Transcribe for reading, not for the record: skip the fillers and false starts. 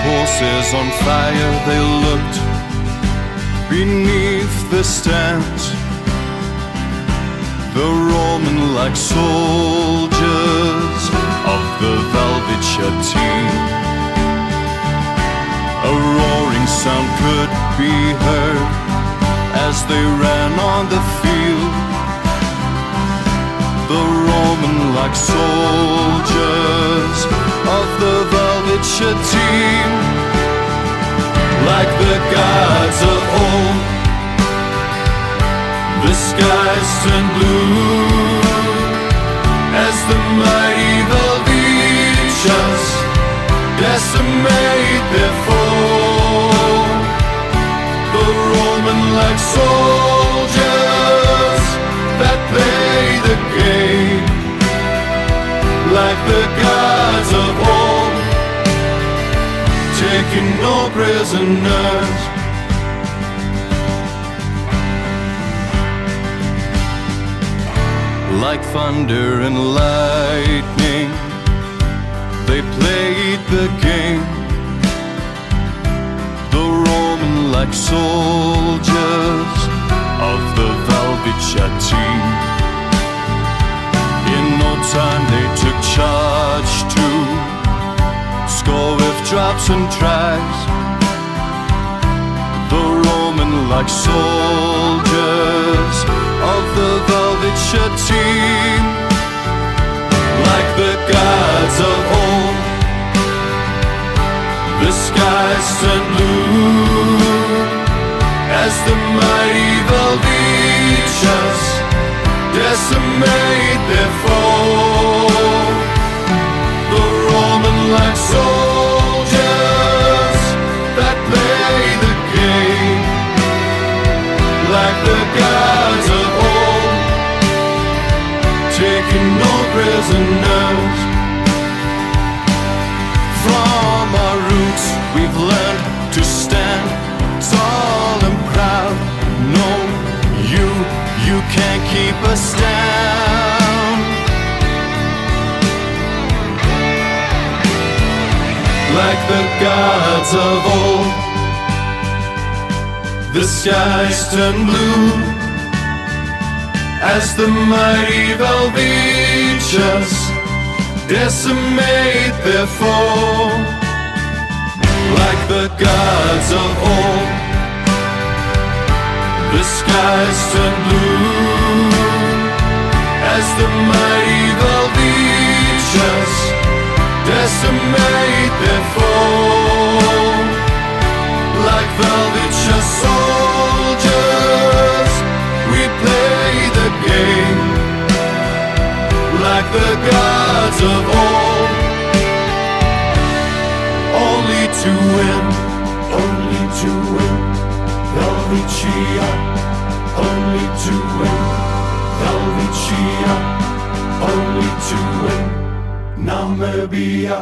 horses on fire, they looked beneath the stand. The Roman-like soldiers of the Velvetia. A roaring sound could be heard as they ran on the field. The Roman-like soldiers of the Velvetia team, like the gods of old, the skies turned blue as the mighty Velvetians decimate their foe. The Roman-like soldiers that play the game, like the gods of old, taking no prisoners. Like thunder and lightning, they played the game. The Roman-like soldiers of the Velvetia team. In no time they took charge to score with drops and tries. The Roman-like soldiers of the Velvetia team, like the gods of old, the skies turned blue as the mighty Velvetians decimate their foe. The Roman-like soldiers that play the game, like the gods of old, taking no prisoners. From our roots we've learned to stand tall and proud. No, you can't keep us down. Like the gods of old, the skies turn blue as the mighty Velvetians decimate their foe. Like the gods of old, the skies turn blue as the mighty Velvetians decimate their foe. Like Velvetia soldiers, we play the game, like the gods of old, only to win, only to win. Velvetia, only to win. Velvetia, only to win. Namibia.